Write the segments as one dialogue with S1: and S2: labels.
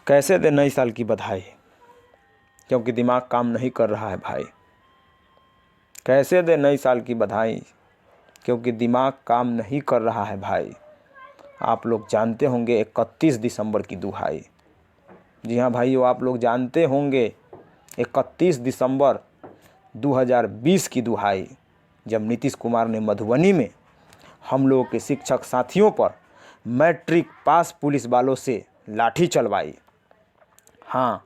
S1: कैसे दे नई साल की बधाई, क्योंकि दिमाग काम नहीं कर रहा है भाई। कैसे दे नई साल की बधाई, क्योंकि दिमाग काम नहीं कर रहा है भाई। आप लोग जानते होंगे 31 दिसंबर की दुहाई। जी हाँ भाइयों, आप लोग जानते होंगे 31 दिसंबर 2020 की दुहाई, जब नीतीश कुमार ने मधुबनी में हम लोगों के शिक्षक साथियों पर मैट्रिक पास पुलिस वालों से लाठी चलवाई। हाँ,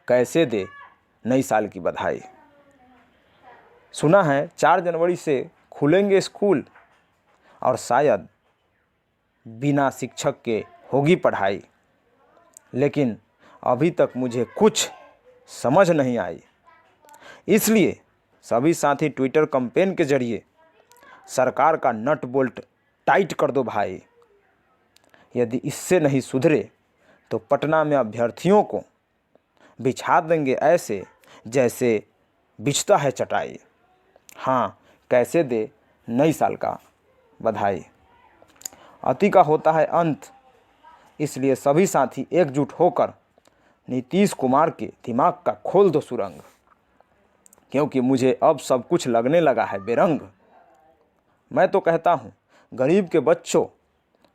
S1: कैसे दे नई साल की बधाई। सुना है 4 जनवरी से खुलेंगे स्कूल और शायद बिना शिक्षक के होगी पढ़ाई, लेकिन अभी तक मुझे कुछ समझ नहीं आई। इसलिए सभी साथी ट्विटर कैंपेन के जरिए सरकार का नट बोल्ट टाइट कर दो भाई। यदि इससे नहीं सुधरे तो पटना में अभ्यर्थियों को बिछा देंगे ऐसे जैसे बिछता है चटाई। हाँ, कैसे दे नई साल का बधाई। अति का होता है अंत, इसलिए सभी साथी एकजुट होकर नीतीश कुमार के दिमाग का खोल दो सुरंग, क्योंकि मुझे अब सब कुछ लगने लगा है बेरंग। मैं तो कहता हूँ गरीब के बच्चों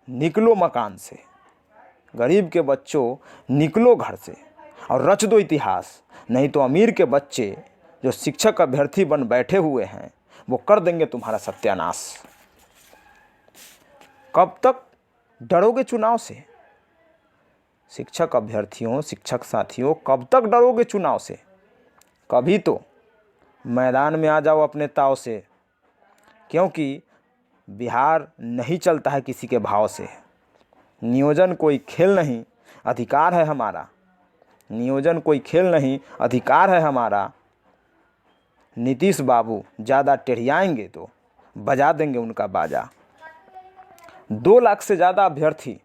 S1: निकलो मकान से, गरीब के बच्चों निकलो घर से और रच दो इतिहास। नहीं तो अमीर के बच्चे जो शिक्षक अभ्यर्थी बन बैठे हुए हैं वो कर देंगे तुम्हारा सत्यानाश। कब तक डरोगे चुनाव से? शिक्षक अभ्यर्थियों, शिक्षक साथियों, कब तक डरोगे चुनाव से? कभी तो मैदान में आ जाओ अपने ताव से, क्योंकि बिहार नहीं चलता है किसी के भाव से। नियोजन कोई खेल नहीं, अधिकार है हमारा। नियोजन कोई खेल नहीं, अधिकार है हमारा। नीतीश बाबू ज़्यादा टेढ़ियाएंगे तो बजा देंगे उनका बाजा। 2 लाख से ज़्यादा अभ्यर्थी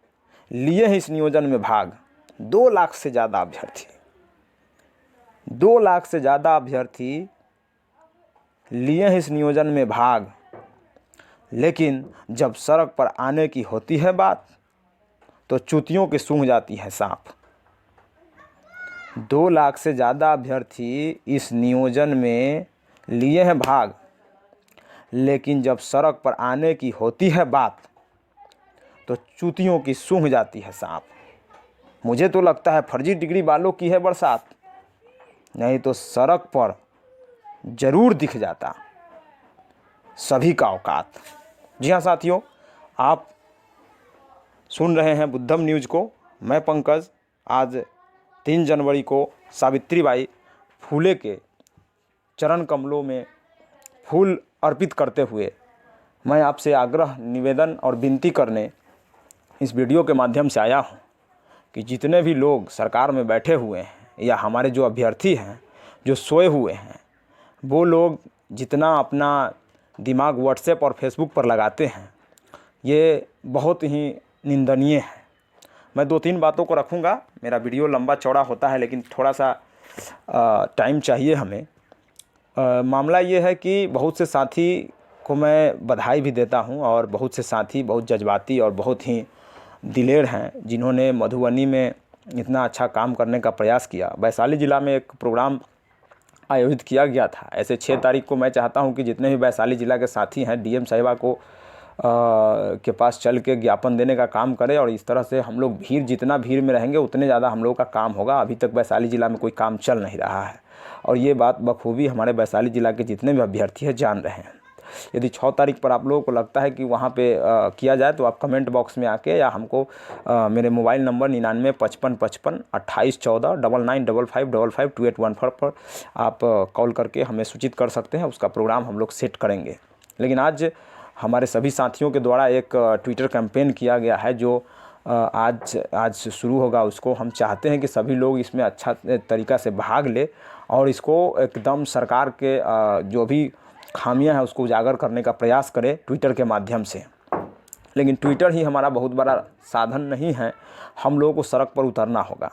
S1: लिए हैं इस नियोजन में भाग। 2 लाख से ज़्यादा अभ्यर्थी, 2 लाख से ज़्यादा अभ्यर्थी लिए हैं इस नियोजन में भाग। लेकिन जब सड़क पर आने की होती है बात तो चूतियों की सूंघ जाती है सांप। 2 लाख से ज़्यादा अभ्यर्थी इस नियोजन में लिए हैं भाग, लेकिन जब सड़क पर आने की होती है बात तो चूतियों की सूंघ जाती है सांप। मुझे तो लगता है फर्जी डिग्री वालों की है बरसात, नहीं तो सड़क पर जरूर दिख जाता सभी का औकात। जी हाँ साथियों, आप सुन रहे हैं बुद्धम न्यूज़ को। मैं पंकज। आज 3 जनवरी को सावित्रीबाई फूले के चरण कमलों में फूल अर्पित करते हुए मैं आपसे आग्रह, निवेदन और विनती करने इस वीडियो के माध्यम से आया हूँ कि जितने भी लोग सरकार में बैठे हुए हैं या हमारे जो अभ्यर्थी हैं जो सोए हुए हैं, वो लोग जितना अपना दिमाग व्हाट्सएप और फेसबुक पर लगाते हैं, ये बहुत ही निंदनीय है। मैं 2-3 बातों को रखूँगा। मेरा वीडियो लंबा चौड़ा होता है, लेकिन थोड़ा सा टाइम चाहिए हमें। मामला ये है कि बहुत से साथी को मैं बधाई भी देता हूं, और बहुत से साथी बहुत जज्बाती और बहुत ही दिलेर हैं जिन्होंने मधुबनी में इतना अच्छा काम करने का प्रयास किया। वैशाली ज़िला में एक प्रोग्राम आयोजित किया गया था। ऐसे 6 तारीख को मैं चाहता हूं कि जितने भी वैशाली ज़िला के साथी हैं डीएम साहिबा को के पास चल के ज्ञापन देने का काम करें, और इस तरह से हम लोग जितना भीड़ में रहेंगे उतने ज़्यादा हम लोग का काम होगा। अभी तक वैशाली ज़िला में कोई काम चल नहीं रहा है, और ये बात बखूबी हमारे वैशाली ज़िला के जितने भी अभ्यर्थी हैं जान रहे हैं। यदि 6 तारीख पर आप लोगों को लगता है कि वहाँ पे किया जाए तो आप कमेंट बॉक्स में आके या हमको मेरे मोबाइल नंबर 9955582814 पर आप कॉल करके हमें सूचित कर सकते हैं। उसका प्रोग्राम हम लोग सेट करेंगे। लेकिन आज हमारे सभी साथियों के द्वारा एक ट्विटर कैंपेन किया गया है जो आज शुरू होगा। उसको हम चाहते हैं कि सभी लोग इसमें अच्छा तरीक़ा से भाग ले और इसको एकदम सरकार के जो भी खामियां हैं उसको उजागर करने का प्रयास करें ट्विटर के माध्यम से। लेकिन ट्विटर ही हमारा बहुत बड़ा साधन नहीं है, हम लोगों को सड़क पर उतरना होगा।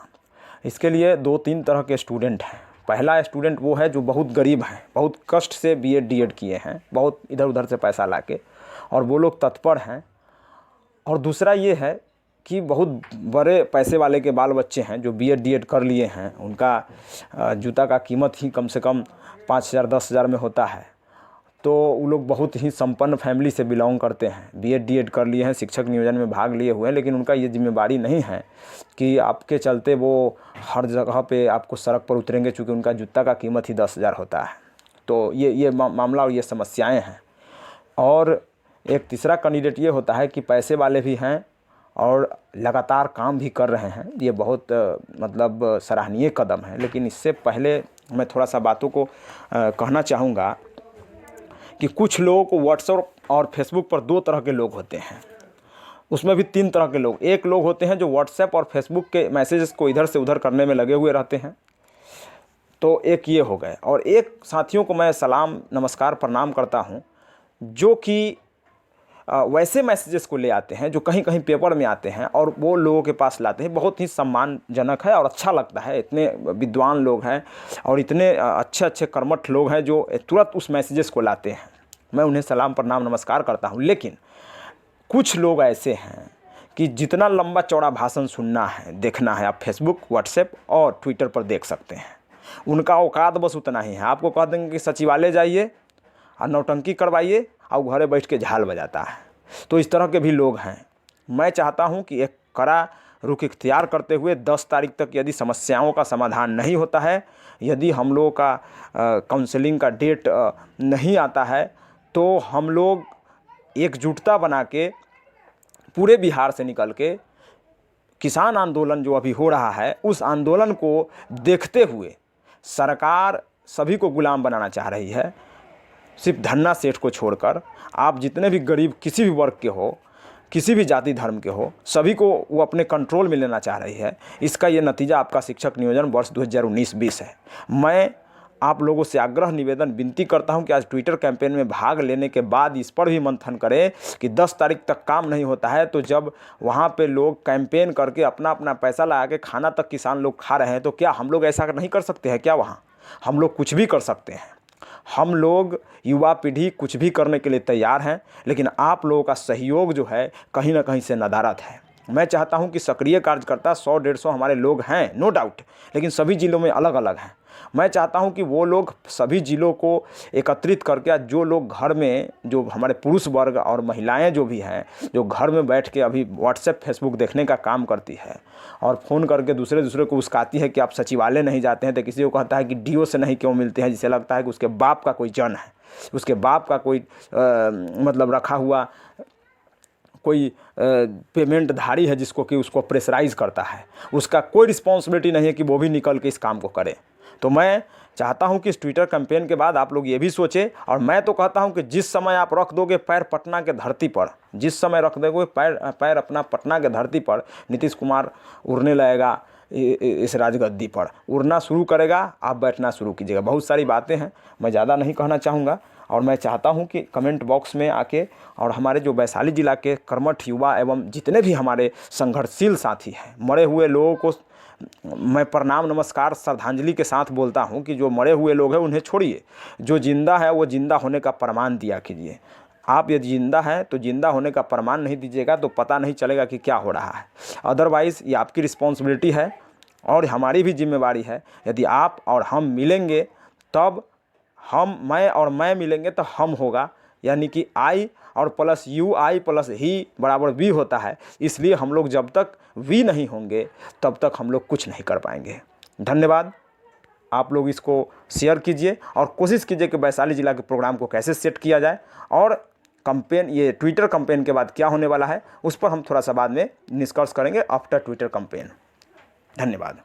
S1: इसके लिए 2-3 तरह के स्टूडेंट हैं। पहला स्टूडेंट वो है जो बहुत गरीब हैं, बहुत कष्ट से बीएड डीएड किए हैं, बहुत इधर उधर से पैसा लाके, और वो लोग तत्पर हैं। और दूसरा ये है कि बहुत बड़े पैसे वाले के बाल बच्चे हैं जो बीएड डीएड कर लिए हैं, उनका जूता का कीमत ही कम से कम 5,000 10,000 में होता है। तो वो लोग बहुत ही संपन्न फैमिली से बिलोंग करते हैं, बीएड डीएड कर लिए हैं, शिक्षक नियोजन में भाग लिए हुए हैं, लेकिन उनका ये जिम्मेदारी नहीं है कि आपके चलते वो हर जगह पे आपको सड़क पर उतरेंगे, चूँकि उनका जूता का कीमत ही 10,000 होता है। तो ये मामला और ये समस्याएं हैं। और एक तीसरा कैंडिडेट ये होता है कि पैसे वाले भी हैं और लगातार काम भी कर रहे हैं। ये बहुत मतलब सराहनीय कदम है। लेकिन इससे पहले मैं थोड़ा सा बातों को कहना चाहूँगा कि कुछ लोगों को व्हाट्सएप और फेसबुक पर 2 तरह के लोग होते हैं, उसमें भी 3 तरह के लोग। एक लोग होते हैं जो व्हाट्सएप और फेसबुक के मैसेजेस को इधर से उधर करने में लगे हुए रहते हैं, तो एक ये हो गए। और एक साथियों को मैं सलाम नमस्कार प्रणाम करता हूँ जो कि वैसे मैसेजेस को ले आते हैं जो कहीं कहीं पेपर में आते हैं और वो लोगों के पास लाते हैं। बहुत ही सम्मानजनक है और अच्छा लगता है। इतने विद्वान लोग हैं और इतने अच्छे अच्छे कर्मठ लोग हैं जो तुरंत उस मैसेजेस को लाते हैं। मैं उन्हें सलाम प्रणाम नमस्कार करता हूँ। लेकिन कुछ लोग ऐसे हैं कि जितना लंबा चौड़ा भाषण सुनना है, देखना है, आप फेसबुक, व्हाट्सएप और ट्विटर पर देख सकते हैं। उनका औकात बस उतना ही है। आपको कह देंगे कि सचिवालय जाइए और नौटंकी करवाइए, और घरे बैठ के झाल बजाता है। तो इस तरह के भी लोग हैं। मैं चाहता हूं कि एक कड़ा रुख इख्तियार करते हुए 10 तारीख तक यदि समस्याओं का समाधान नहीं होता है, यदि हम लोगों का काउंसलिंग का डेट नहीं आता है, तो हम लोग एकजुटता बना के पूरे बिहार से निकल के किसान आंदोलन जो अभी हो रहा है, उस आंदोलन को देखते हुए सरकार सभी को गुलाम बनाना चाह रही है। सिर्फ धन्ना सेठ को छोड़कर आप जितने भी गरीब किसी भी वर्ग के हो, किसी भी जाति धर्म के हो, सभी को वो अपने कंट्रोल में लेना चाह रही है। इसका ये नतीजा आपका शिक्षक नियोजन वर्ष 2019-20 है। मैं आप लोगों से आग्रह निवेदन विनती करता हूं कि आज ट्विटर कैंपेन में भाग लेने के बाद इस पर भी मंथन करें कि 10 तारीख तक काम नहीं होता है, तो जब वहां पे लोग कैंपेन करके अपना अपना पैसा लगा के खाना तक किसान लोग खा रहे हैं, तो क्या हम लोग ऐसा नहीं कर सकते हैं? क्या वहाँ हम लोग कुछ भी कर सकते हैं? हम लोग युवा पीढ़ी कुछ भी करने के लिए तैयार हैं, लेकिन आप लोगों का सहयोग जो है कहीं ना कहीं से नदारद है। मैं चाहता हूं कि सक्रिय कार्यकर्ता 100-150 हमारे लोग हैं, नो डाउट, लेकिन सभी ज़िलों में अलग अलग हैं। मैं चाहता हूं कि वो लोग सभी ज़िलों को एकत्रित करके, जो लोग घर में, जो हमारे पुरुष वर्ग और महिलाएं जो भी हैं, जो घर में बैठ के अभी व्हाट्सएप फेसबुक देखने का काम करती है और फ़ोन करके दूसरे को उस्काती है कि आप सचिवालय नहीं जाते हैं, तो किसी को कहता है कि डीओ से नहीं क्यों मिलते हैं, जिसे लगता है कि उसके बाप का कोई जन है, उसके बाप का कोई मतलब रखा हुआ कोई पेमेंट धारी है जिसको कि उसको प्रेशराइज़ करता है। उसका कोई रिस्पॉन्सिबिलिटी नहीं है कि वो भी निकल के इस काम को करे। तो मैं चाहता हूं कि इस ट्विटर कैंपेन के बाद आप लोग ये भी सोचें, और मैं तो कहता हूं कि जिस समय आप रख दोगे पैर पटना के धरती पर, जिस समय रख दोगे पैर अपना पटना के धरती पर, नीतीश कुमार उड़ने लगेगा इस राजगद्दी पर, उड़ना शुरू करेगा, आप बैठना शुरू कीजिएगा। बहुत सारी बातें हैं, मैं ज़्यादा नहीं कहना चाहूँगा। और मैं चाहता हूं कि कमेंट बॉक्स में आके और हमारे जो वैशाली ज़िला के कर्मठ युवा एवं जितने भी हमारे संघर्षशील साथी हैं, मरे हुए लोगों को मैं प्रणाम नमस्कार श्रद्धांजलि के साथ बोलता हूं कि जो मरे हुए लोग हैं उन्हें छोड़िए, जो जिंदा है वो जिंदा होने का प्रमाण दिया कीजिए। आप यदि जिंदा हैं तो जिंदा होने का प्रमाण नहीं दीजिएगा तो पता नहीं चलेगा कि क्या हो रहा है। अदरवाइज़ ये आपकी रिस्पॉन्सिबिलिटी है और हमारी भी जिम्मेवारी है। यदि आप और हम मिलेंगे तब मैं मिलेंगे तो हम होगा, यानी कि आई और प्लस यू, आई प्लस ही बराबर वी होता है। इसलिए हम लोग जब तक वी नहीं होंगे तब तक हम लोग कुछ नहीं कर पाएंगे। धन्यवाद। आप लोग इसको शेयर कीजिए और कोशिश कीजिए कि वैशाली ज़िला के प्रोग्राम को कैसे सेट किया जाए, और कैंपेन, ये ट्विटर कैंपेन के बाद क्या होने वाला है उस पर हम थोड़ा सा बाद में निष्कर्ष करेंगे आफ्टर ट्विटर कैंपेन। धन्यवाद।